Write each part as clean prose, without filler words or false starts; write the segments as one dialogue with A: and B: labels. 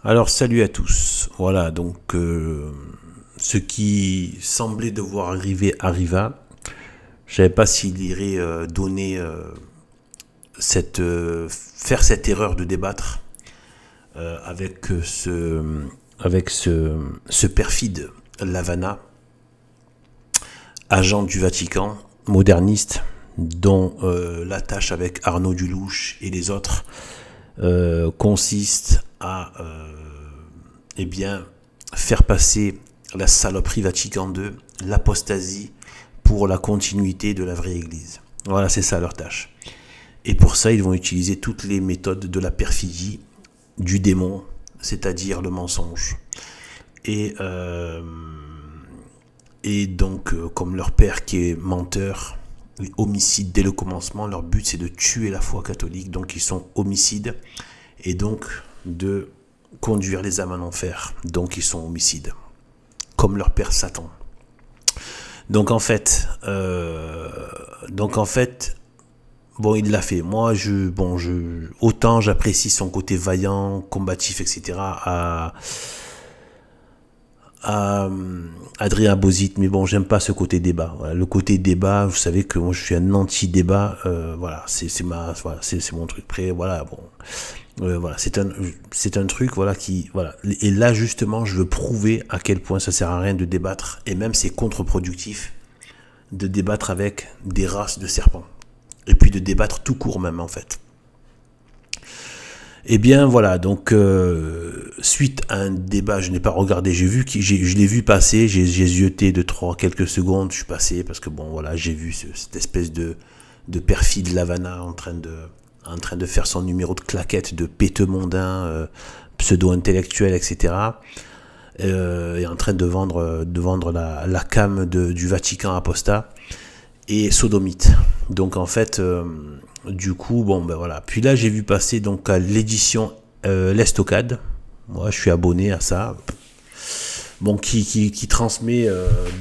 A: Alors salut à tous. Voilà, donc ce qui semblait devoir arriver arriva. Je savais pas s'il irait donner faire cette erreur de débattre avec ce perfide Lavana, agent du Vatican, moderniste, dont la tâche avec Arnaud Dulouche et les autres consiste à eh bien, faire passer la saloperie Vatican II, l'apostasie, pour la continuité de la vraie Église. Voilà, c'est ça leur tâche. Et pour ça, ils vont utiliser toutes les méthodes de la perfidie, du démon, c'est-à-dire le mensonge. Et, euh, et donc, comme leur père qui est menteur, homicide dès le commencement, leur but c'est de tuer la foi catholique, donc ils sont homicides, et donc de conduire les âmes en enfer, donc ils sont homicides, comme leur père Satan. Donc en fait, bon, il l'a fait. Moi, autant j'apprécie son côté vaillant, combatif, etc. à Adrien Bozit, mais bon, j'aime pas ce côté débat. Voilà, le côté débat, vous savez que moi je suis un anti-débat. Voilà, c'est mon truc. Après, voilà, bon, voilà, c'est un truc, voilà, qui, voilà. Et là justement, je veux prouver à quel point ça sert à rien de débattre, et même c'est contre-productif de débattre avec des races de serpents, et puis de débattre tout court même en fait. Eh bien voilà, donc suite à un débat, je n'ai pas regardé, je l'ai vu passer, j'ai zioté de quelques secondes, je suis passé parce que bon voilà, j'ai vu cette espèce de perfide Lavana en train de faire son numéro de claquette de péteux mondain, pseudo-intellectuel, etc. Et en train de vendre la cam du Vatican apostat et sodomite. Donc en fait, du coup, bon ben voilà. Puis là, j'ai vu passer donc à l'édition L'Estocade. Moi, je suis abonné à ça. Bon, qui transmet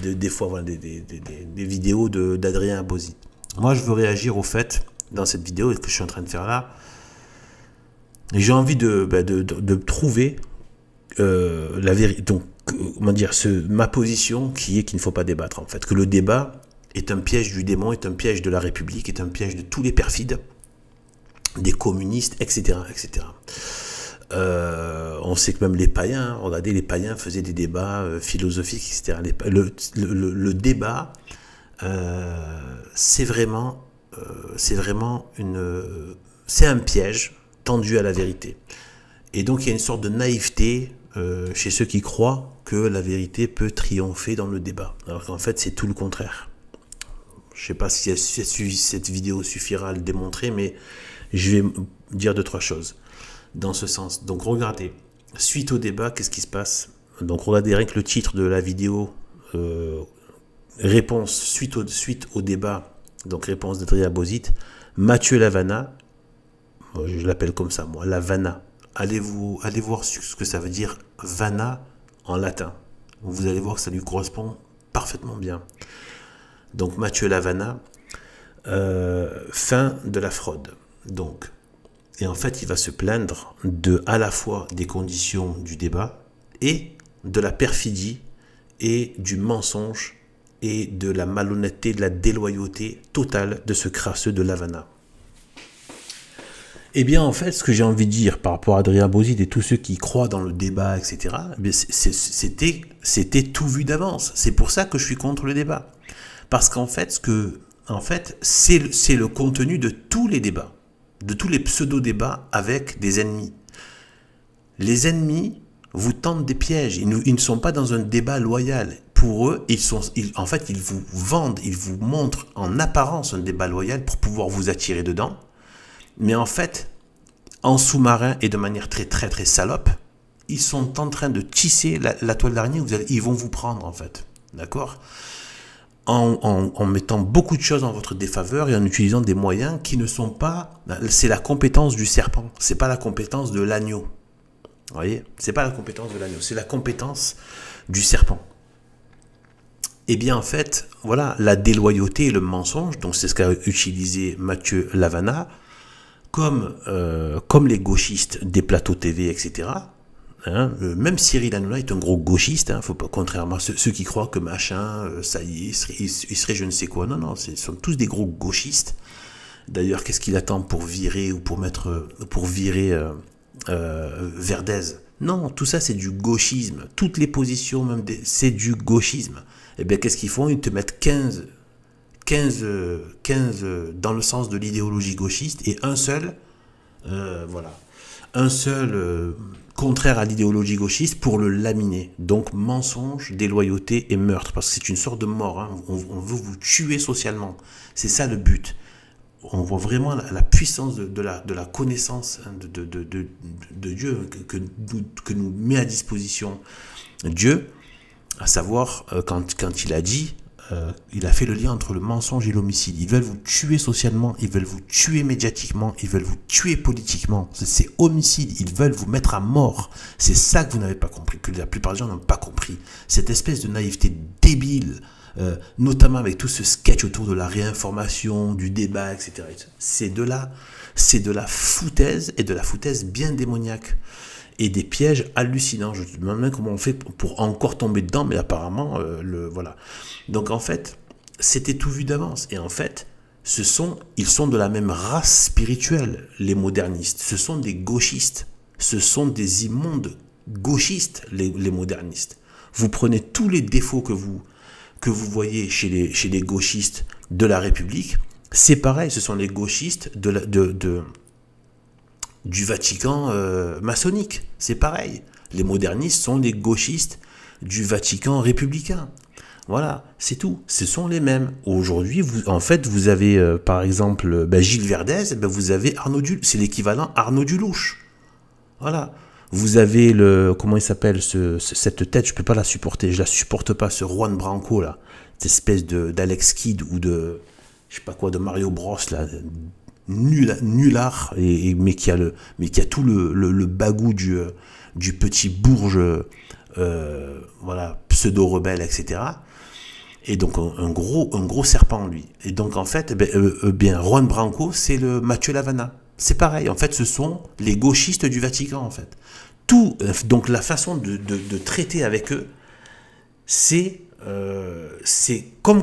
A: des fois voilà, des vidéos d'Adrien Bozzi. Moi, je veux réagir au fait dans cette vidéo que je suis en train de faire là. J'ai envie de trouver la vérité. Donc, comment dire, ma position qui est qu'il ne faut pas débattre en fait, que le débat est un piège du démon, est un piège de la République, est un piège de tous les perfides, des communistes, etc., etc. On sait que même les païens, regardez, les païens faisaient des débats philosophiques, etc. Le débat, c'est vraiment c'est un piège tendu à la vérité. Et donc il y a une sorte de naïveté chez ceux qui croient que la vérité peut triompher dans le débat, alors qu'en fait c'est tout le contraire. Je ne sais pas si cette vidéo suffira à le démontrer, mais je vais dire 2-3 choses dans ce sens. Donc regardez, suite au débat, qu'est-ce qui se passe? Donc regardez rien que le titre de la vidéo, réponse suite au débat, donc réponse d'Adrien Bozit, Mathieu Lavana, je l'appelle comme ça moi, Lavana. Allez voir ce que ça veut dire vana en latin. Vous allez voir que ça lui correspond parfaitement bien. Donc Mathieu Lavana, fin de la fraude. Donc, et en fait, il va se plaindre à la fois des conditions du débat et de la perfidie et du mensonge et de la malhonnêteté, de la déloyauté totale de ce crasseux de Lavana. Eh bien, en fait, ce que j'ai envie de dire par rapport à Adrien Bozit et tous ceux qui croient dans le débat, etc., c'était tout vu d'avance. C'est pour ça que je suis contre le débat. Parce qu'en fait, c'est le contenu de tous les débats, de tous les pseudo-débats avec des ennemis. Les ennemis vous tentent des pièges. Ils ne sont pas dans un débat loyal. Pour eux, ils vous vendent, ils vous montrent en apparence un débat loyal pour pouvoir vous attirer dedans. Mais en fait, en sous-marin et de manière très très très salope, ils sont en train de tisser la toile d'araignée. Ils vont vous prendre en fait, d'accord, en mettant beaucoup de choses en votre défaveur et en utilisant des moyens qui ne sont pas. C'est la compétence du serpent. C'est pas la compétence de l'agneau. Vous voyez, c'est pas la compétence de l'agneau, c'est la compétence du serpent. Eh bien, en fait, voilà, la déloyauté et le mensonge. Donc, c'est ce qu'a utilisé Mathieu Lavana. Comme les gauchistes des plateaux TV, etc., Hein, même Cyril Hanouna est un gros gauchiste, hein, faut pas, contrairement à ceux qui croient que machin, ça y est, il serait je ne sais quoi. Non, non, ce sont tous des gros gauchistes. D'ailleurs, qu'est-ce qu'il attend pour virer ou pour virer Verdez? Non, tout ça c'est du gauchisme. Toutes les positions, c'est du gauchisme. Et bien, qu'est-ce qu'ils font? Ils te mettent 15 dans le sens de l'idéologie gauchiste et un seul, voilà, un seul contraire à l'idéologie gauchiste pour le laminer. Donc mensonge, déloyauté et meurtre, parce que c'est une sorte de mort. Hein. On veut vous tuer socialement. C'est ça le but. On voit vraiment la puissance de la connaissance, hein, de Dieu que nous met à disposition Dieu, à savoir quand il a dit, il a fait le lien entre le mensonge et l'homicide. Ils veulent vous tuer socialement, ils veulent vous tuer médiatiquement, ils veulent vous tuer politiquement. C'est homicide, ils veulent vous mettre à mort. C'est ça que vous n'avez pas compris, que la plupart des gens n'ont pas compris. Cette espèce de naïveté débile, notamment avec tout ce sketch autour de la réinformation, du débat, etc. C'est de la foutaise, et de la foutaise bien démoniaque. Et des pièges hallucinants. Je me demande même comment on fait pour encore tomber dedans, mais apparemment, voilà. Donc en fait, c'était tout vu d'avance. Et en fait, ils sont de la même race spirituelle, les modernistes. Ce sont des gauchistes. Ce sont des immondes gauchistes, les modernistes. Vous prenez tous les défauts que vous voyez chez les gauchistes de la République, c'est pareil, ce sont les gauchistes du Vatican maçonnique, c'est pareil. Les modernistes sont les gauchistes du Vatican républicain. Voilà, c'est tout. Ce sont les mêmes. Aujourd'hui, vous avez, par exemple, Gilles Verdez, vous avez c'est l'équivalent Arnaud Dulouche. Voilà. Vous avez comment il s'appelle, cette tête, je peux pas la supporter, je la supporte pas, ce Juan Branco, là. Cette espèce d'Alex Kidd ou de, je sais pas quoi, de Mario Bros, là. Nulard, mais qui a tout le bagou du petit bourge, voilà, pseudo-rebelle, etc. Et donc un gros serpent, lui. Et donc en fait, Juan Branco, c'est le Mathieu Lavana. C'est pareil, en fait, ce sont les gauchistes du Vatican, en fait. Donc la façon de traiter avec eux, c'est comme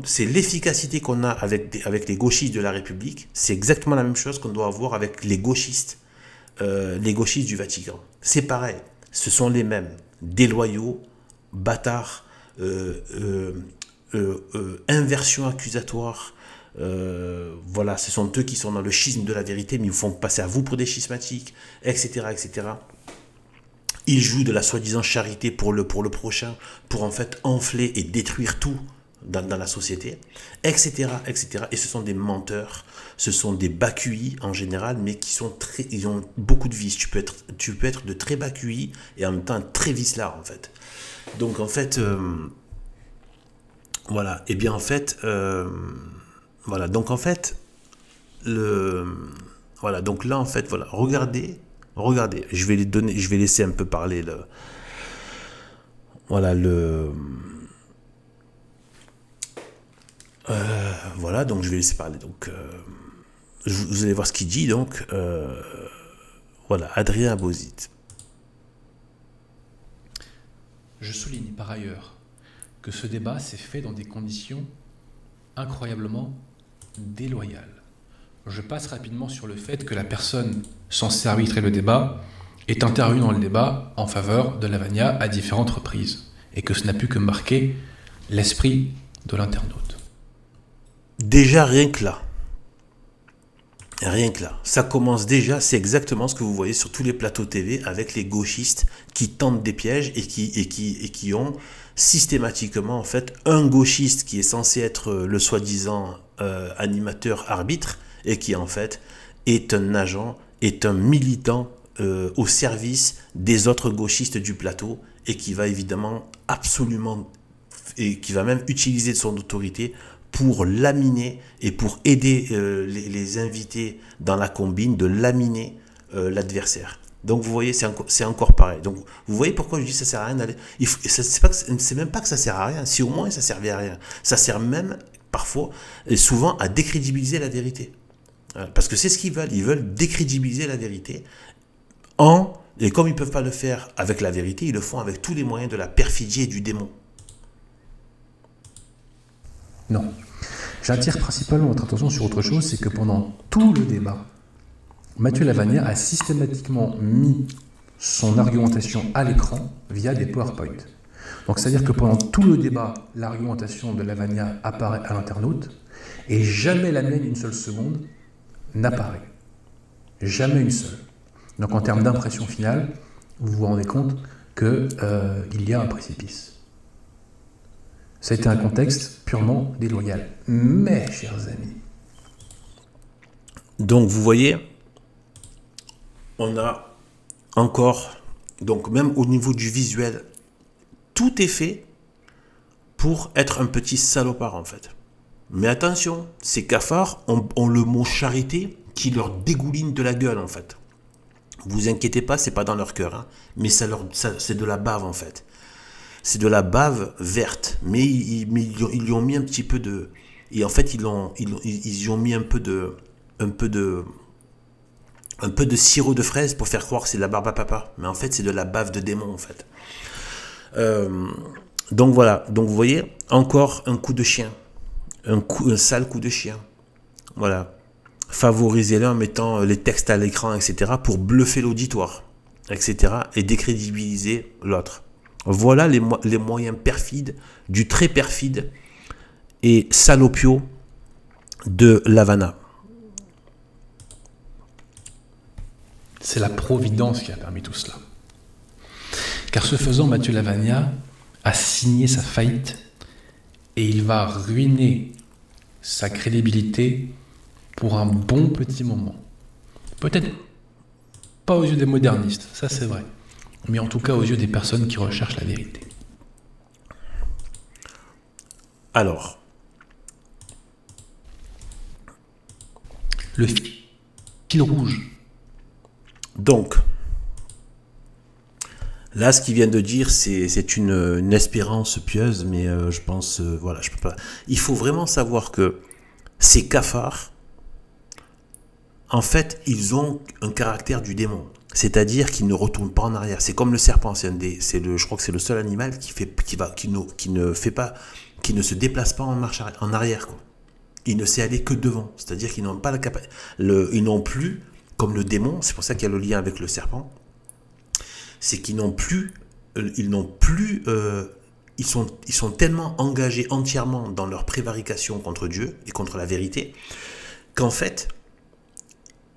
A: c'est l'efficacité qu'on a avec les gauchistes de la République, c'est exactement la même chose qu'on doit avoir avec les gauchistes du Vatican. C'est pareil, ce sont les mêmes, déloyaux, bâtards, inversion accusatoire. Voilà, ce sont eux qui sont dans le schisme de la vérité, mais ils vous font passer à vous pour des schismatiques, etc., etc. Ils jouent de la soi-disant charité pour le prochain, pour en fait enfler et détruire tout dans la société, etc., etc. Et ce sont des menteurs, ce sont des bas QI en général, mais ils ont beaucoup de vices. Tu peux être de très bas QI et en même temps très vicelard, en fait. Donc en fait, voilà. Et bien en fait, voilà. Donc en fait, voilà. Donc là en fait, voilà. Regardez. Je vais laisser un peu parler voilà voilà, donc je vais laisser parler. Donc vous allez voir ce qu'il dit. Donc voilà, Adrien Abozit.
B: Je souligne par ailleurs que ce débat s'est fait dans des conditions incroyablement déloyales. Je passe rapidement sur le fait que la personne censée arbitrer le débat est intervenue dans le débat en faveur de Lavagna à différentes reprises, et que ce n'a pu que marquer l'esprit de l'internaute.
A: Déjà, rien que là, ça commence déjà, c'est exactement ce que vous voyez sur tous les plateaux TV avec les gauchistes qui tentent des pièges et qui ont systématiquement en fait un gauchiste qui est censé être le soi-disant animateur arbitre et qui en fait est un agent, est un militant au service des autres gauchistes du plateau et qui va évidemment absolument et qui va même utiliser son autorité pour laminer et pour aider les invités dans la combine de laminer l'adversaire. Donc vous voyez, c'est encore pareil. Donc vous voyez pourquoi je dis que ça sert à rien d'aller. C'est même pas que ça sert à rien. Si au moins ça servait à rien, ça sert même parfois et souvent à décrédibiliser la vérité. Parce que c'est ce qu'ils veulent. Ils veulent décrédibiliser la vérité en Et comme ils ne peuvent pas le faire avec la vérité, ils le font avec tous les moyens de la perfidie et du démon.
B: Non. J'attire principalement votre attention sur autre chose, c'est que pendant tout le débat, Mathieu Lavagna a systématiquement mis son argumentation à l'écran via des PowerPoint. Donc c'est-à-dire que pendant tout le débat, l'argumentation de Lavagna apparaît à l'internaute et jamais la mienne une seule seconde n'apparaît. Jamais une seule. Donc en termes d'impression finale, vous vous rendez compte qu'il y a un précipice. Ça a été un contexte purement déloyal. Mais, chers amis...
A: Donc vous voyez, on a encore, donc même au niveau du visuel, tout est fait pour être un petit salopard en fait. Mais attention, ces cafards ont le mot charité qui leur dégouline de la gueule en fait. Vous inquiétez pas, c'est pas dans leur cœur, hein, mais c'est de la bave en fait. C'est de la bave verte, mais ils lui ont mis un petit peu de... Et en fait, ils y ont mis un peu de sirop de fraise pour faire croire que c'est de la barbe à papa. Mais en fait, c'est de la bave de démon en fait. Donc voilà, donc vous voyez, encore un coup de chien. Un sale coup de chien. Voilà. Favorisez-le en mettant les textes à l'écran, etc. pour bluffer l'auditoire, etc. et décrédibiliser l'autre. Voilà les moyens perfides, du très perfide et salopio de Lavagna.
B: C'est la providence qui a permis tout cela. Car ce faisant, Mathieu Lavagna a signé sa faillite et il va ruiner sa crédibilité pour un bon petit moment. Peut-être pas aux yeux des modernistes, ça c'est vrai, mais en tout cas aux yeux des personnes qui recherchent la vérité.
A: Alors,
B: le fil rouge.
A: Donc, là, ce qu'il vient de dire, c'est une espérance pieuse, mais je pense, voilà, je peux pas. Il faut vraiment savoir que ces cafards, en fait, ils ont un caractère du démon. C'est-à-dire qu'ils ne retournent pas en arrière. C'est comme le serpent. Je crois que c'est le seul animal qui ne se déplace pas en arrière, quoi. Il ne sait aller que devant. C'est-à-dire qu'ils n'ont pas la capacité. Ils n'ont plus, comme le démon, c'est pour ça qu'il y a le lien avec le serpent, c'est qu'ils n'ont plus, ils sont tellement engagés entièrement dans leur prévarication contre Dieu et contre la vérité, qu'en fait,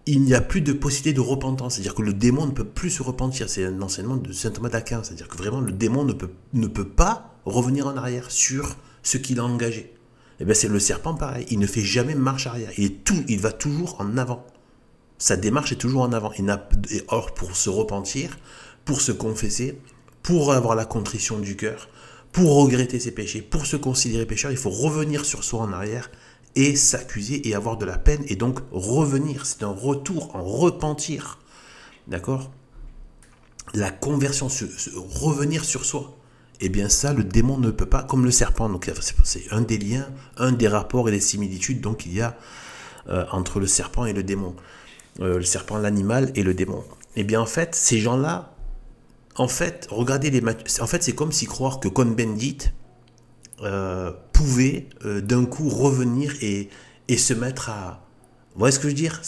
A: il n'y a plus de possibilité de repentance. C'est-à-dire que le démon ne peut plus se repentir. C'est un enseignement de saint Thomas d'Aquin. C'est-à-dire que vraiment, le démon ne peut pas revenir en arrière sur ce qu'il a engagé. Et bien, c'est le serpent pareil. Il ne fait jamais marche arrière. Il va toujours en avant. Sa démarche est toujours en avant. Or, pour se repentir, pour se confesser, pour avoir la contrition du cœur, pour regretter ses péchés, pour se considérer pécheur, il faut revenir sur soi en arrière et s'accuser et avoir de la peine et donc revenir. C'est un retour en repentir. D'accord? La conversion, revenir sur soi. Eh bien ça, le démon ne peut pas, comme le serpent. Donc c'est un des liens, un des rapports et des similitudes donc il y a entre le serpent et le démon. Le serpent, l'animal et le démon. Eh bien en fait, ces gens-là, en fait, regardez en fait, c'est comme si croire que Cohn-Bendit pouvait d'un coup revenir et se mettre à... Vous voyez ce que je veux dire?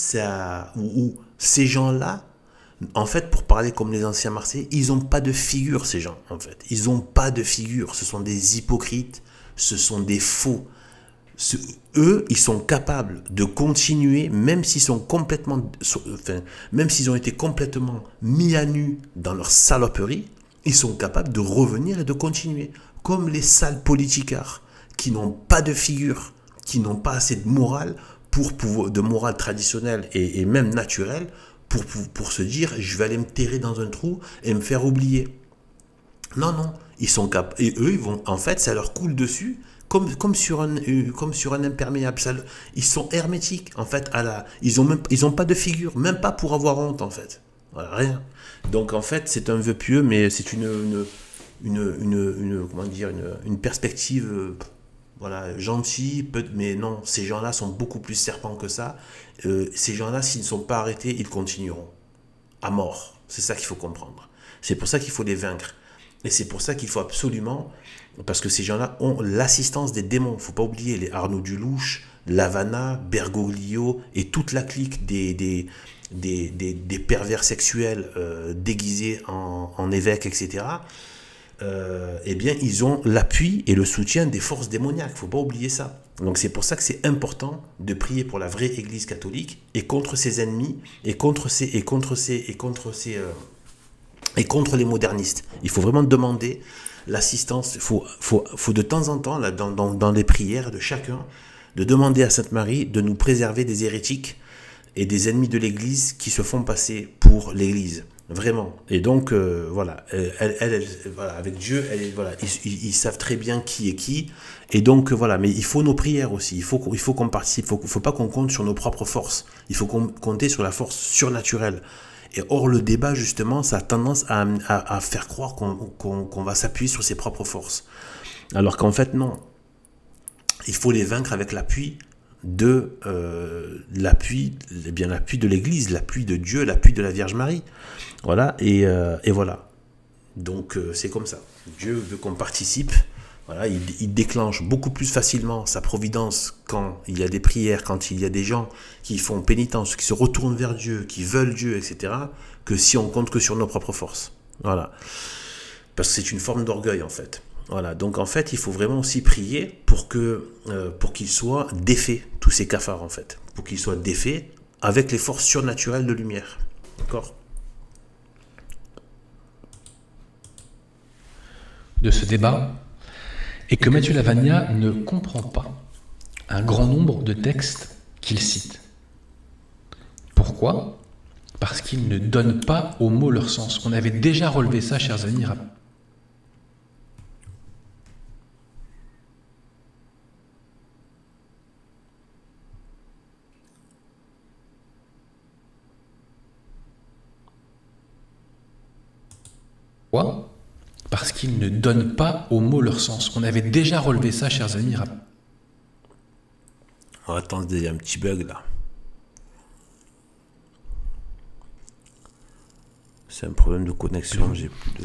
A: Où ces gens-là, en fait, pour parler comme les anciens Marseillais, ils n'ont pas de figure, ces gens, en fait. Ils n'ont pas de figure. Ce sont des hypocrites, ce sont des faux. Eux, ils sont capables de continuer, même s'ils sont complètement... même s'ils ont été complètement mis à nu dans leur saloperie, ils sont capables de revenir et de continuer. Comme les sales politicards qui n'ont pas de figure, qui n'ont pas assez de morale, de morale traditionnelle et même naturelle, pour se dire je vais aller me terrer dans un trou et me faire oublier. Non, ils sont capables. Et eux, en fait, ça leur coule dessus comme sur un imperméable. Ils sont hermétiques, en fait. Ils ont pas de figure, même pas pour avoir honte, en fait. Voilà, rien. Donc, en fait, c'est un vœu pieux, mais c'est une perspective voilà, gentille, mais non, ces gens-là sont beaucoup plus serpents que ça. Ces gens-là, s'ils ne sont pas arrêtés, ils continueront à mort. C'est ça qu'il faut comprendre. C'est pour ça qu'il faut les vaincre. Et c'est pour ça qu'il faut absolument, parce que ces gens-là ont l'assistance des démons. Il ne faut pas oublier les Arnaud Dulouche, Lavana, Bergoglio et toute la clique des pervers sexuels déguisés en évêques, etc. Eh bien, ils ont l'appui et le soutien des forces démoniaques. Il ne faut pas oublier ça. Donc c'est pour ça que c'est important de prier pour la vraie Église catholique et contre ses ennemis et contre les modernistes. Il faut vraiment demander l'assistance. Il faut de temps en temps, là, dans les prières de chacun, de demander à Sainte Marie de nous préserver des hérétiques et des ennemis de l'Église qui se font passer pour l'Église. Vraiment. Et donc, voilà, voilà, avec Dieu, voilà, ils savent très bien qui est qui. Et donc, voilà, mais il faut nos prières aussi. Il faut qu'on participe. Il ne faut pas qu'on compte sur nos propres forces. Il faut compter sur la force surnaturelle. Et or, le débat, justement, ça a tendance à faire croire qu'on va s'appuyer sur ses propres forces. Alors qu'en fait, non. Il faut les vaincre avec l'appui l'appui de l'Église, l'appui de Dieu, l'appui de la Vierge Marie. Voilà, et voilà. Donc, c'est comme ça. Dieu veut qu'on participe. Voilà, il déclenche beaucoup plus facilement sa providence quand il y a des prières, quand il y a des gens qui font pénitence, qui se retournent vers Dieu, qui veulent Dieu, etc., que si on compte que sur nos propres forces. Voilà. Parce que c'est une forme d'orgueil, en fait. Voilà, donc en fait, il faut vraiment aussi prier pour qu'ils soient défaits, tous ces cafards, en fait. Pour qu'ils soient défaits avec les forces surnaturelles de lumière. D'accord ?
B: De ce débat, et que Matthieu Lavagna ne comprend pas un grand nombre de textes qu'il cite. Pourquoi ? Parce qu'il ne donne pas aux mots leur sens. On avait déjà relevé ça, chers amis. Pourquoi ? Parce qu'il ne donne pas aux mots leur sens. On avait déjà relevé ça, chers amis.
A: Oh, attendez, il y a un petit bug là. C'est un problème de connexion.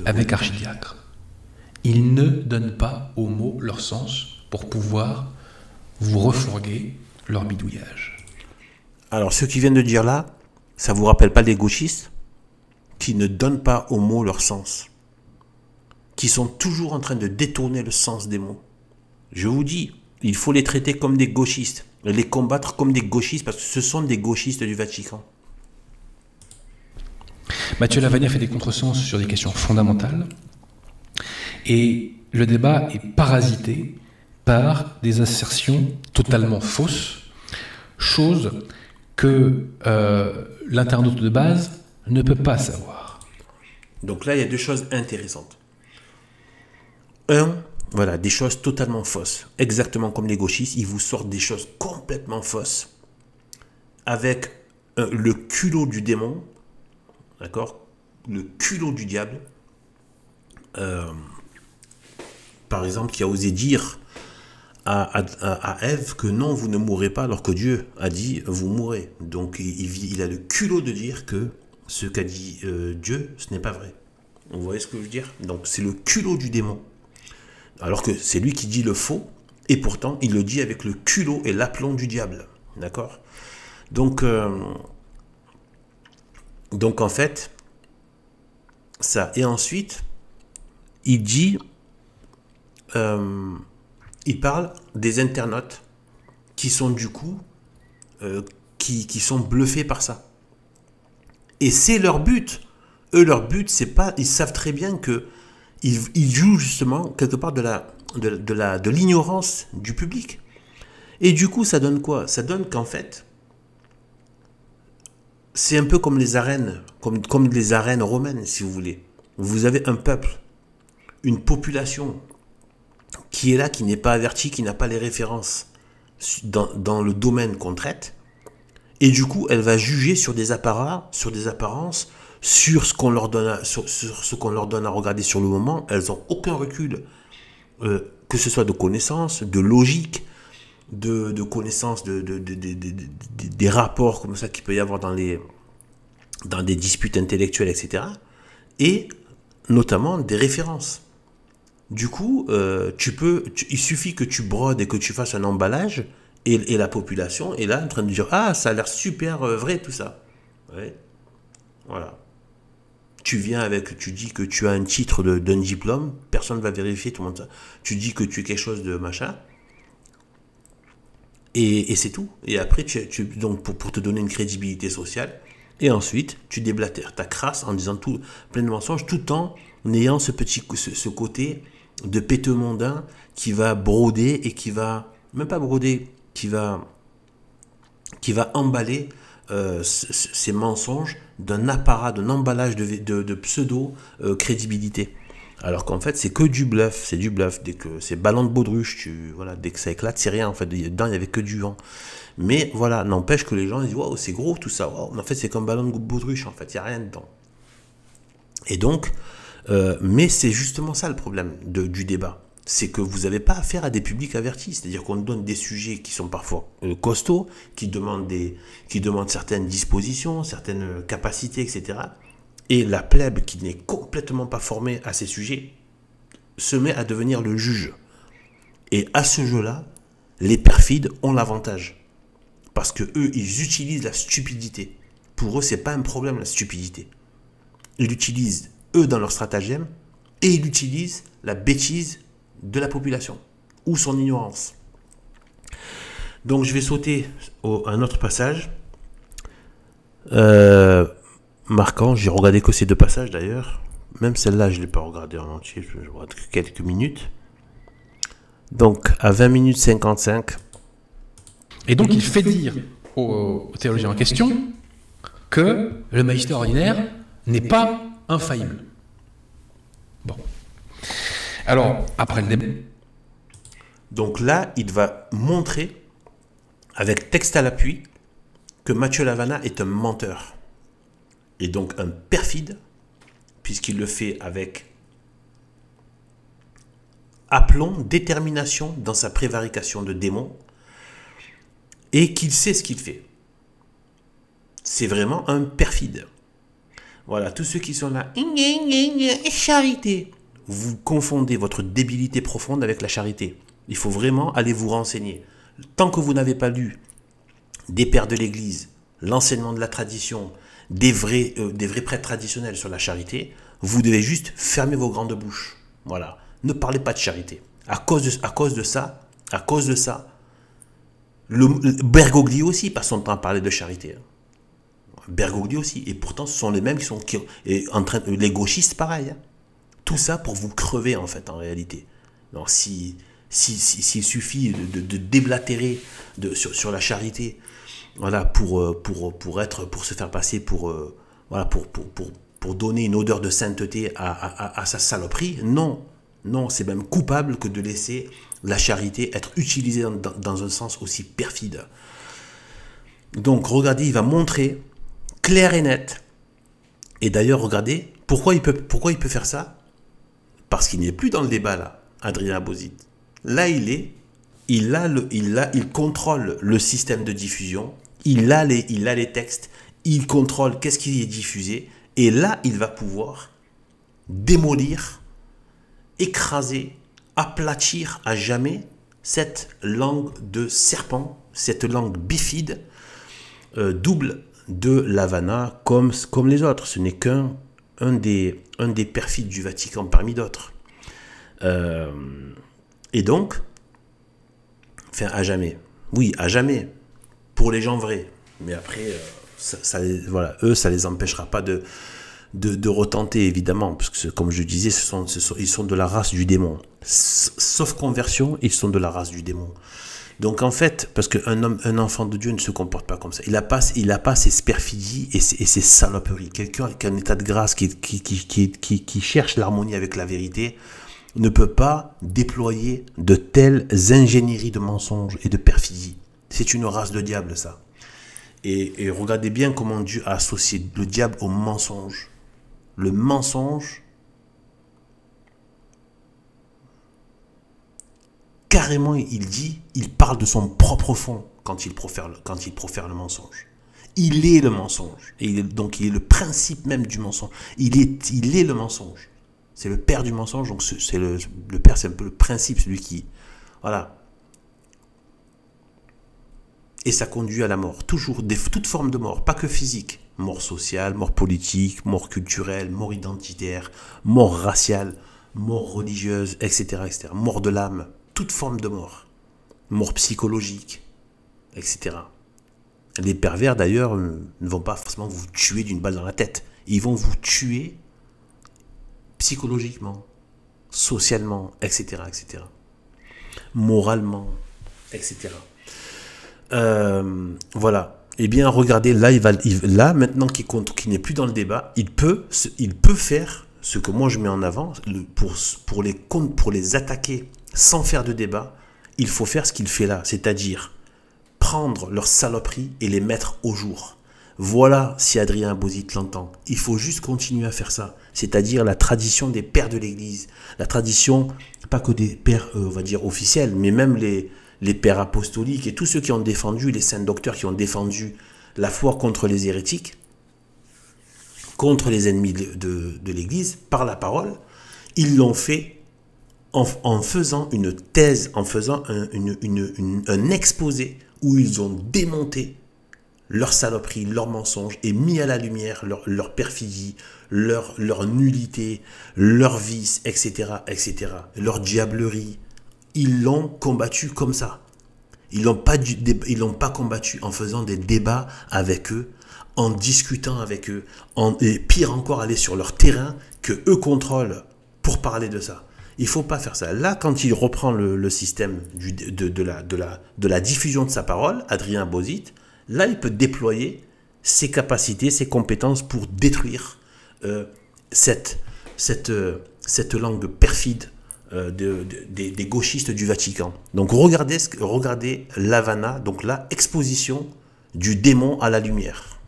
B: Avec Archidiacre. Il ne donne pas aux mots leur sens pour pouvoir vous refourguer leur bidouillage.
A: Alors, ce qu'ils viennent de dire là, ça vous rappelle pas les gauchistes qui ne donnent pas aux mots leur sens, qui sont toujours en train de détourner le sens des mots. Je vous dis, il faut les traiter comme des gauchistes, les combattre comme des gauchistes, parce que ce sont des gauchistes du Vatican.
B: Matthieu Lavagna fait des contresens sur des questions fondamentales, et le débat est parasité par des assertions totalement fausses, chose que l'internaute de base ne peut pas savoir.
A: Donc là, il y a deux choses intéressantes. Un, voilà, des choses totalement fausses. Exactement comme les gauchistes, ils vous sortent des choses complètement fausses avec le culot du démon, d'accord, le culot du diable. Par exemple, qui a osé dire à Ève que non, vous ne mourrez pas, alors que Dieu a dit vous mourrez. Donc il a le culot de dire que ce qu'a dit Dieu, ce n'est pas vrai. Vous voyez ce que je veux dire? Donc c'est le culot du démon. Alors que c'est lui qui dit le faux, et pourtant il le dit avec le culot et l'aplomb du diable. D'accord? Donc en fait, ça. Et ensuite, il dit, il parle des internautes qui sont du coup, qui sont bluffés par ça. Et c'est leur but. Eux, leur but, c'est pas. Ils savent très bien que ils jouent justement quelque part de l'ignorance du public. Et du coup, ça donne quoi? Ça donne qu'en fait, c'est un peu comme les arènes, comme les arènes romaines, si vous voulez. Vous avez un peuple, une population qui est là, qui n'est pas avertie, qui n'a pas les références dans le domaine qu'on traite. Et du coup, elle va juger sur des apparences, sur ce qu'on leur donne, sur ce qu'on leur donne à regarder sur le moment. Elles n'ont aucun recul, que ce soit de connaissance, de logique, de connaissance des rapports comme ça qu'il peut y avoir dans les dans des disputes intellectuelles, etc. Et notamment des références. Du coup, il suffit que tu brodes et que tu fasses un emballage, et la population est là en train de dire ah, ça a l'air super vrai tout ça. Ouais. Voilà. Tu dis que tu as un titre d'un diplôme, personne ne va vérifier, tout le monde ça. Tu dis que tu es quelque chose de machin, et c'est tout. Et après, donc pour te donner une crédibilité sociale, et ensuite, tu déblatères ta crasse en disant tout plein de mensonges, tout en ayant ce côté de péteux mondain qui va broder et qui va, même pas broder, qui va emballer ces mensonges d'un apparat, d'un emballage de pseudo-crédibilité. Alors qu'en fait, c'est que du bluff, c'est du bluff. Dès que c'est ballon de baudruche, voilà, dès que ça éclate, c'est rien. En fait, dedans, il n'y avait que du vent. Mais voilà, n'empêche que les gens disent waouh, c'est gros tout ça. Wow. Mais en fait, c'est comme ballon de baudruche. En fait, il n'y a rien dedans. Et donc, mais c'est justement ça le problème du débat. C'est que vous n'avez pas affaire à des publics avertis. C'est-à-dire qu'on donne des sujets qui sont parfois costauds, qui demandent certaines dispositions, certaines capacités, etc. Et la plèbe qui n'est complètement pas formée à ces sujets se met à devenir le juge. Et à ce jeu-là, les perfides ont l'avantage. Parce que eux, ils utilisent la stupidité. Pour eux, c'est pas un problème, la stupidité. Ils l'utilisent, eux, dans leur stratagème, et ils utilisent la bêtise de la population, ou son ignorance. Donc, je vais sauter à un autre passage. Marquant, j'ai regardé que ces deux passages d'ailleurs. Même celle-là, je ne l'ai pas regardée en entier, je regarde que quelques minutes. Donc, à 20 minutes 55.
B: Et donc, il fait dire au théologien en question que le magistère ordinaire n'est pas infaillible. Bon. Alors, après le débat.
A: Donc là, il va montrer, avec texte à l'appui, que Mathieu Lavana est un menteur. Et donc un perfide, puisqu'il le fait avec aplomb, détermination dans sa prévarication de démon, et qu'il sait ce qu'il fait. C'est vraiment un perfide. Voilà, tous ceux qui sont là, charité, vous confondez votre débilité profonde avec la charité. Il faut vraiment aller vous renseigner. Tant que vous n'avez pas lu des pères de l'Église, l'enseignement de la tradition, des vrais prêtres traditionnels sur la charité, vous devez juste fermer vos grandes bouches. Voilà. Ne parlez pas de charité. À cause de ça, Bergoglio aussi passe son temps à parler de charité. Bergoglio aussi. Et pourtant, ce sont les mêmes les gauchistes, pareil. Tout ça pour vous crever, en fait, en réalité. Donc, s'il suffit de déblatérer sur la charité, voilà, pour se faire passer pour donner une odeur de sainteté à sa saloperie, non, c'est même coupable que de laisser la charité être utilisée dans un sens aussi perfide. Donc regardez, il va montrer clair et net. Et d'ailleurs, regardez, pourquoi il peut faire ça? Parce qu'il n'est plus dans le débat là, Adrien Abouzid. Là, il contrôle le système de diffusion, il a les textes, il contrôle qu'est-ce qui est diffusé, et là, il va pouvoir démolir, écraser, aplatir à jamais cette langue de serpent, cette langue bifide, double de Lavana, comme les autres. Ce n'est qu'un des perfides du Vatican parmi d'autres. Et donc, enfin, à jamais. Oui, à jamais. Pour les gens vrais. Mais après, voilà, eux, ça les empêchera pas de retenter, évidemment. Parce que, comme je disais, ils sont de la race du démon. Sauf conversion, ils sont de la race du démon. Donc, en fait, parce qu'un enfant de Dieu ne se comporte pas comme ça. Il a pas ses perfidies et ses saloperies. Quelqu'un qui a un état de grâce, qui cherche l'harmonie avec la vérité, ne peut pas déployer de telles ingénieries de mensonges et de perfidies. C'est une race de diable, ça. Et regardez bien comment Dieu a associé le diable au mensonge. Le mensonge, carrément, il parle de son propre fond quand il profère le mensonge. Il est le mensonge. Et donc il est le principe même du mensonge. Il est le mensonge. C'est le père du mensonge, donc c'est le père, c'est un peu le principe, celui qui... Voilà. Et ça conduit à la mort. Toujours, toute forme de mort, pas que physique. Mort sociale, mort politique, mort culturelle, mort identitaire, mort raciale, mort religieuse, etc., etc. Mort de l'âme, toute forme de mort. Mort psychologique, etc. Les pervers, d'ailleurs, ne vont pas forcément vous tuer d'une balle dans la tête. Ils vont vous tuer psychologiquement, socialement, etc., etc. Moralement, etc. Voilà. Eh bien, regardez, là maintenant qu'il n'est plus dans le débat, il peut faire ce que moi je mets en avant, pour les attaquer sans faire de débat. Il faut faire ce qu'il fait là, c'est-à-dire prendre leurs saloperies et les mettre au jour. Voilà, si Adrien Bozit l'entend, il faut juste continuer à faire ça, c'est-à-dire la tradition des pères de l'Église, la tradition, pas que des pères, on va dire, officiels, mais même les pères apostoliques et tous ceux qui ont défendu, les saints docteurs qui ont défendu la foi contre les hérétiques, contre les ennemis de l'Église, par la parole. Ils l'ont fait en faisant une thèse, en faisant un exposé où ils ont démonté leurs saloperies, leurs mensonges et mis à la lumière leur perfidie, leur nullité, leurs vices, etc., etc., leur diablerie. Ils l'ont combattu comme ça. Ils l'ont pas combattu en faisant des débats avec eux, en discutant avec eux, et pire encore, aller sur leur terrain que eux contrôlent pour parler de ça. Il faut pas faire ça. Là, quand il reprend le système de la diffusion de sa parole, Adrien Bozit, là, il peut déployer ses capacités, ses compétences pour détruire cette langue perfide des gauchistes du Vatican. Donc regardez l'Havana, donc là, exposition du démon à la lumière.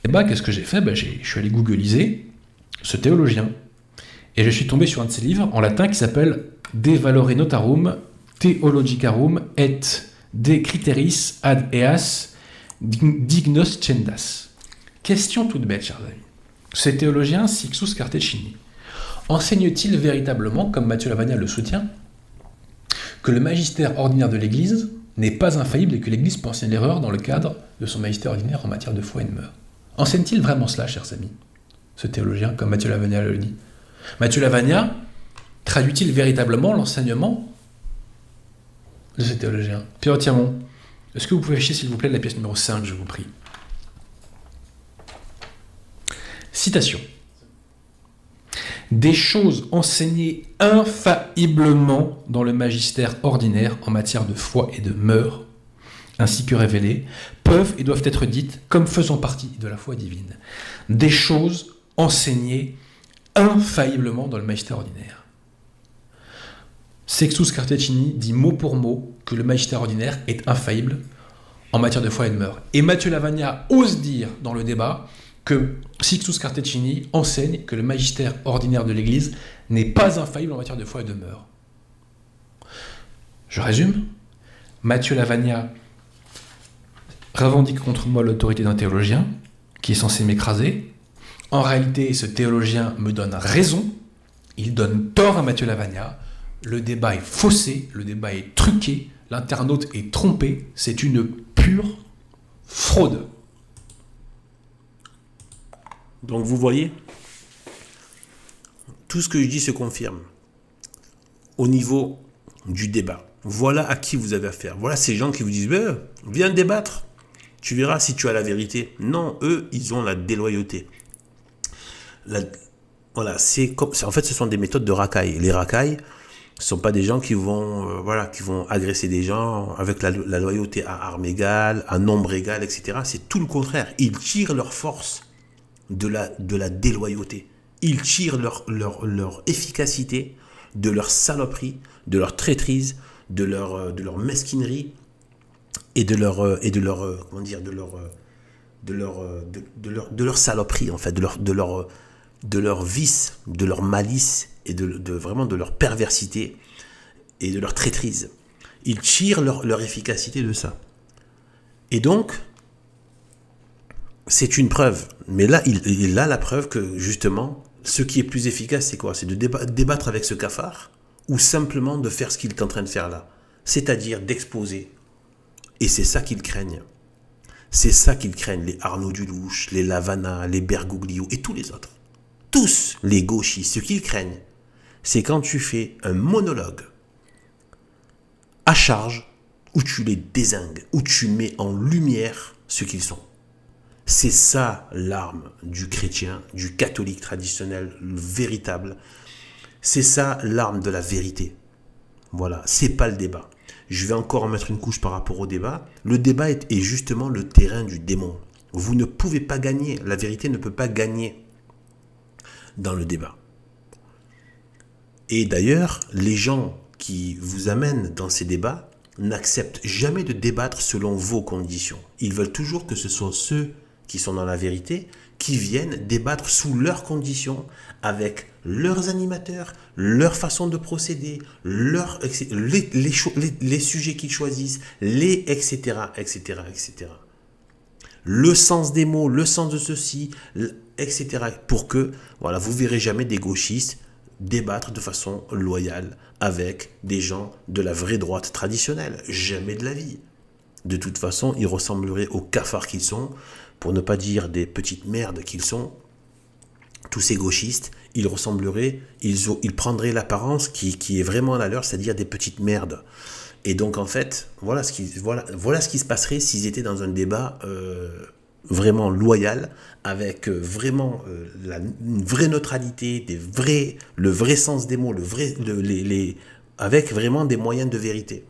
B: Et bah, qu'est-ce que j'ai fait? Je suis allé googliser ce théologien. Et je suis tombé sur un de ses livres en latin qui s'appelle De Valore Notarum, Theologicarum et De Criteris ad eas dignoscendas. Question toute bête, chers amis. Ce théologien, Sixtus Cartecini, enseigne-t-il véritablement, comme Matthieu Lavagna le soutient, que le magistère ordinaire de l'Église n'est pas infaillible et que l'Église peut enseigner l'erreur dans le cadre de son magistère ordinaire en matière de foi et de mœurs? Enseigne-t-il vraiment cela, chers amis, ce théologien, comme Matthieu Lavagna le dit? Matthieu Lavagna traduit-il véritablement l'enseignement de ce théologien? Pierre Thiamon, est-ce que vous pouvez afficher, s'il vous plaît, la pièce numéro 5, je vous prie? Citation. Des choses enseignées infailliblement dans le magistère ordinaire en matière de foi et de mœurs, ainsi que révélées, peuvent et doivent être dites comme faisant partie de la foi divine. Des choses enseignées infailliblement dans le magistère ordinaire. Sixtus Cartecini dit mot pour mot que le magistère ordinaire est infaillible en matière de foi et de mœurs. Et Matthieu Lavagna ose dire dans le débat que Sixtus Cartecini enseigne que le magistère ordinaire de l'Église n'est pas infaillible en matière de foi et de mœurs. Je résume. Matthieu Lavagna revendique contre moi l'autorité d'un théologien qui est censé m'écraser. En réalité, ce théologien me donne raison. Il donne tort à Matthieu Lavagna. Le débat est faussé, le débat est truqué, l'internaute est trompé. C'est une pure fraude.
A: Donc vous voyez, tout ce que je dis se confirme au niveau du débat. Voilà à qui vous avez affaire. Voilà ces gens qui vous disent « Viens débattre, tu verras si tu as la vérité ». Non, eux, ils ont la déloyauté. Voilà, en fait, ce sont des méthodes de racaille. Les racailles, ce ne sont pas des gens qui vont agresser des gens avec la loyauté à armes égales, à nombre égal, etc. C'est tout le contraire. Ils tirent leur force de la déloyauté. Ils tirent leur efficacité de leur saloperie, de leur traîtrise, de leur mesquinerie et de leur saloperie, en fait, de leur vice, de leur malice et vraiment de leur perversité et de leur traîtrise. Ils tirent leur efficacité de ça. Et donc, c'est une preuve. Mais là, il a la preuve que, justement, ce qui est plus efficace, c'est quoi? C'est de débattre avec ce cafard ou simplement de faire ce qu'il est en train de faire là. C'est-à-dire d'exposer. Et c'est ça qu'ils craignent. C'est ça qu'ils craignent, les Arnaud Dulouche, les Lavana, les Bergoglio et tous les autres. Tous les gauchistes, ce qu'ils craignent, c'est quand tu fais un monologue à charge où tu les dézingues, où tu mets en lumière ce qu'ils sont. C'est ça l'arme du chrétien, du catholique traditionnel, le véritable. C'est ça l'arme de la vérité. Voilà, c'est pas le débat. Je vais encore en mettre une couche par rapport au débat. Le débat est justement le terrain du démon. Vous ne pouvez pas gagner. La vérité ne peut pas gagner dans le débat. Et d'ailleurs, les gens qui vous amènent dans ces débats n'acceptent jamais de débattre selon vos conditions. Ils veulent toujours que ce soit ceux qui sont dans la vérité qui viennent débattre sous leurs conditions, avec leurs animateurs, leur façon de procéder, les sujets qu'ils choisissent, etc., etc., etc. Le sens des mots, le sens de ceci, etc. Pour que, voilà, vous verrez jamais des gauchistes débattre de façon loyale avec des gens de la vraie droite traditionnelle. Jamais de la vie. De toute façon, ils ressembleraient aux cafards qu'ils sont, pour ne pas dire des petites merdes qu'ils sont. Tous ces gauchistes, ils ressembleraient, ils prendraient l'apparence qui est vraiment la leur, c'est-à-dire des petites merdes. Et donc en fait, voilà ce qui se passerait s'ils étaient dans un débat vraiment loyal, avec vraiment une vraie neutralité, le vrai sens des mots, avec vraiment des moyens de vérité.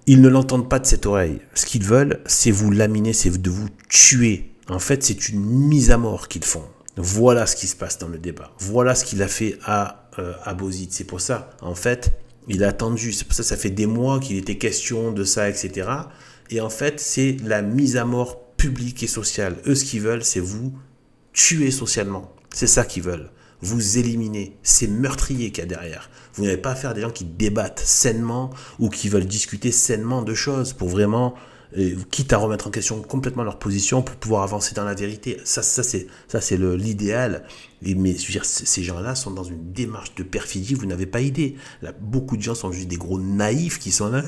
A: Ils ne l'entendent pas de cette oreille. Ce qu'ils veulent, c'est vous laminer, c'est de vous tuer. En fait, c'est une mise à mort qu'ils font. Voilà ce qui se passe dans le débat. Voilà ce qu'il a fait à Bozid. C'est pour ça, en fait, il a attendu. C'est pour ça que ça fait des mois qu'il était question de ça, etc. Et en fait, c'est la mise à mort publique et sociale. Eux, ce qu'ils veulent, c'est vous tuer socialement. C'est ça qu'ils veulent. Vous éliminer. C'est meurtrier qu'il y a derrière. Vous n'avez pas affaire à des gens qui débattent sainement ou qui veulent discuter sainement de choses pour vraiment, quitte à remettre en question complètement leur position pour pouvoir avancer dans la vérité. Ça c'est l'idéal. Mais je veux dire, ces gens-là sont dans une démarche de perfidie, vous n'avez pas idée. Là, beaucoup de gens sont juste des gros naïfs qui sont là,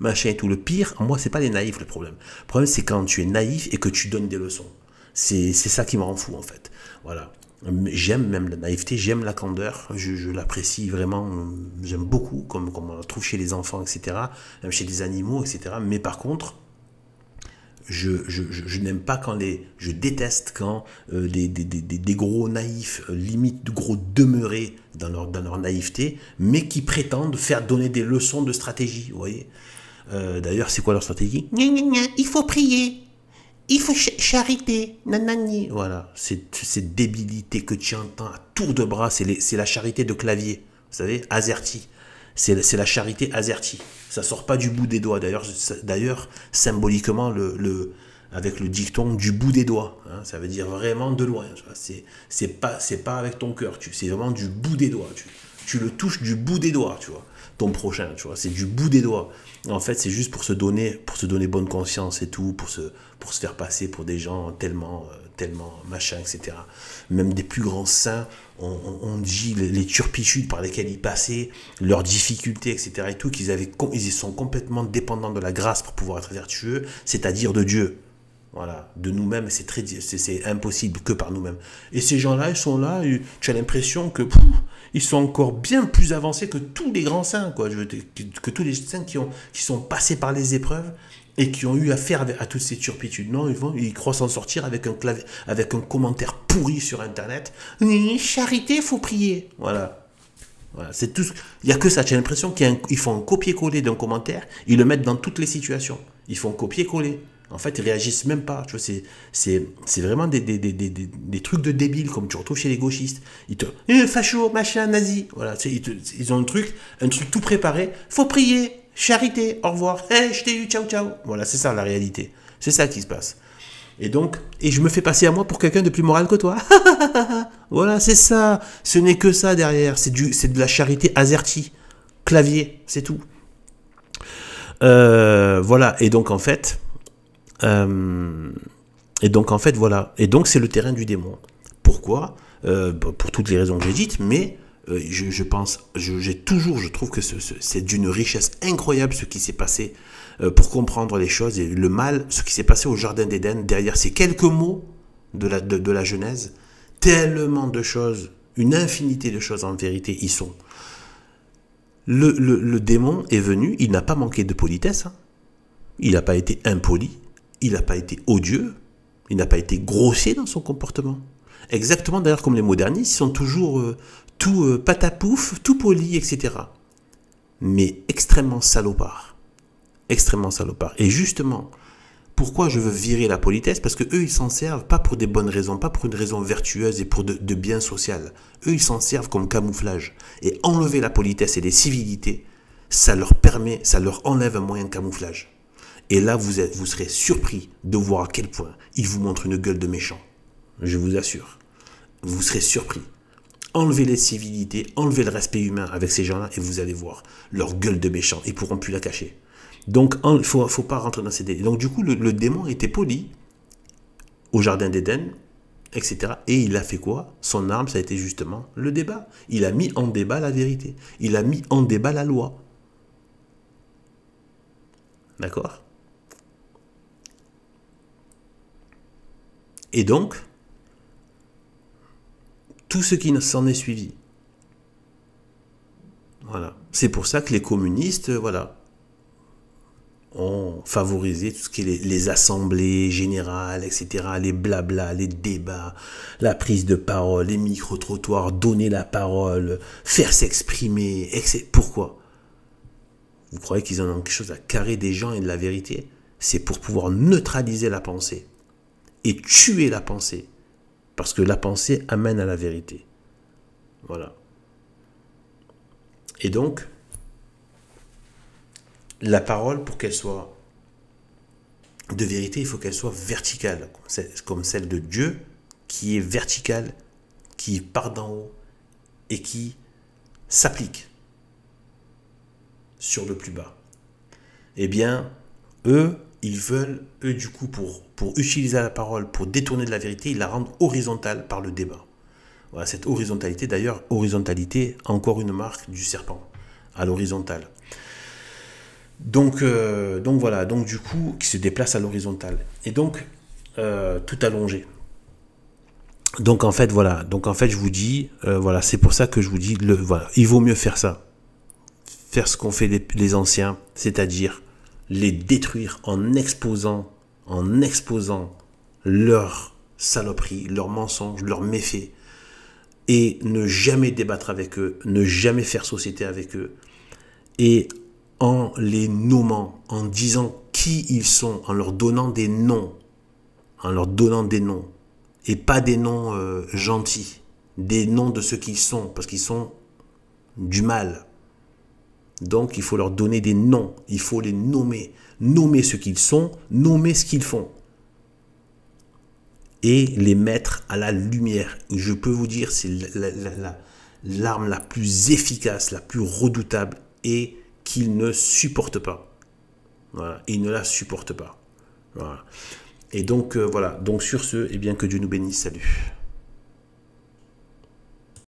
A: machin et tout. Le pire, moi, c'est pas les naïfs le problème. Le problème, c'est quand tu es naïf et que tu donnes des leçons. C'est ça qui me rend fou, en fait. Voilà. J'aime même la naïveté, j'aime la candeur, je l'apprécie vraiment, j'aime beaucoup, comme on le trouve chez les enfants, etc., même chez les animaux, etc. Mais par contre, je n'aime pas je déteste quand des gros naïfs, limite de gros demeurés dans leur naïveté, mais qui prétendent faire donner des leçons de stratégie, vous voyez. D'ailleurs, c'est quoi leur stratégie? Il faut prier. Il faut charité, nanani. Voilà, cette débilité que tu entends à tour de bras, c'est la charité de clavier. Vous savez, Azerty. C'est la charité Azerty. Ça sort pas du bout des doigts. D'ailleurs, symboliquement, avec le dicton du bout des doigts. Hein, ça veut dire vraiment de loin. C'est pas avec ton cœur. C'est vraiment du bout des doigts. Tu le touches du bout des doigts, tu vois. Ton prochain, tu vois. C'est du bout des doigts. En fait, c'est juste pour se donner bonne conscience et tout, pour se faire passer pour des gens tellement machin, etc. Même des plus grands saints, on dit les turpitudes par lesquelles ils passaient, leurs difficultés, etc. et tout, ils sont complètement dépendants de la grâce pour pouvoir être vertueux, c'est-à-dire de Dieu. Voilà, de nous-mêmes, c'est impossible que par nous-mêmes. Et ces gens-là, ils sont là, tu as l'impression que ils sont encore bien plus avancés que tous les grands saints, quoi. Que tous les saints qui sont passés par les épreuves et qui ont eu affaire à toutes ces turpitudes. Non, ils croient s'en sortir avec un commentaire pourri sur Internet. Charité, faut prier. Voilà, c'est tout. Il n'y a que ça. J'ai l'impression qu'ils font un copier-coller d'un commentaire, ils le mettent dans toutes les situations. Ils font copier-coller. En fait, ils réagissent même pas. Tu vois, c'est vraiment des trucs de débiles comme tu retrouves chez les gauchistes. Ils te facho, machin, nazi. Voilà, ils ont un truc tout préparé. Faut prier, charité, au revoir. Je t'ai eu, ciao, ciao. Voilà, c'est ça la réalité. C'est ça qui se passe. Et je me fais passer à moi pour quelqu'un de plus moral que toi. Voilà, c'est ça. Ce n'est que ça derrière. C'est de la charité Azerty. Clavier, c'est tout. Voilà, et donc en fait, voilà. Et donc c'est le terrain du démon. Pourquoi? Pour toutes les raisons que j'ai dites, mais je trouve que c'est d'une richesse incroyable ce qui s'est passé pour comprendre les choses et le mal, ce qui s'est passé au Jardin d'Éden, derrière ces quelques mots de la Genèse, tellement de choses, une infinité de choses en vérité y sont. Le démon est venu, il n'a pas manqué de politesse, hein. Il n'a pas été impoli, il n'a pas été odieux, il n'a pas été grossier dans son comportement. Exactement d'ailleurs comme les modernistes, ils sont toujours tout patapouf, tout poli, etc. Mais extrêmement salopard. Extrêmement salopard. Et justement, pourquoi je veux virer la politesse? Parce que eux, ils s'en servent pas pour des bonnes raisons, pas pour une raison vertueuse et pour de bien social. Eux, ils s'en servent comme camouflage. Et enlever la politesse et les civilités, ça leur enlève un moyen de camouflage. Et là, vous serez surpris de voir à quel point ils vous montrent une gueule de méchant. Je vous assure. Vous serez surpris. Enlevez les civilités, enlevez le respect humain avec ces gens-là et vous allez voir leur gueule de méchant. Ils ne pourront plus la cacher. Donc, il ne faut pas rentrer dans ces délais. Donc, du coup, le démon était poli au Jardin d'Éden, etc. Et il a fait quoi? Son arme, ça a été justement le débat. Il a mis en débat la vérité. Il a mis en débat la loi. D'accord? Et donc, tout ce qui s'en est suivi. Voilà. C'est pour ça que les communistes, voilà, ont favorisé tout ce qui est les assemblées générales, etc., les blabla, les débats, la prise de parole, les micro-trottoirs, donner la parole, faire s'exprimer, etc. Pourquoi? Vous croyez qu'ils en ont quelque chose à carrer des gens et de la vérité? C'est pour pouvoir neutraliser la pensée et tuer la pensée. Parce que la pensée amène à la vérité. Voilà. Et donc, la parole, pour qu'elle soit de vérité, il faut qu'elle soit verticale, comme celle de Dieu, qui est verticale, qui part d'en haut et qui s'applique sur le plus bas. Eh bien, eux, ils veulent, du coup, pour utiliser la parole, pour détourner de la vérité, ils la rendent horizontale par le débat. Voilà, cette horizontalité, d'ailleurs, horizontalité, encore une marque du serpent, à l'horizontale. Donc voilà, donc du coup, qui se déplace à l'horizontale. Et donc, tout allongé. Donc en fait, voilà. Donc en fait, je vous dis, voilà, c'est pour ça que je vous dis, voilà, il vaut mieux faire ça. Faire ce qu'ont fait les anciens, c'est-à-dire les détruire en exposant leurs saloperies, leurs mensonges, leurs méfaits, et ne jamais débattre avec eux, ne jamais faire société avec eux, et en les nommant, en disant qui ils sont, en leur donnant des noms, et pas des noms gentils, des noms de ce qu'ils sont, parce qu'ils sont du mal. Donc il faut leur donner des noms, il faut les nommer ce qu'ils sont, nommer ce qu'ils font, et les mettre à la lumière. Je peux vous dire, c'est l'arme la plus efficace, la plus redoutable, et qu'ils ne supportent pas. Voilà, ils ne la supportent pas. Voilà. Et donc, voilà. Donc sur ce, eh bien, que Dieu nous bénisse. Salut.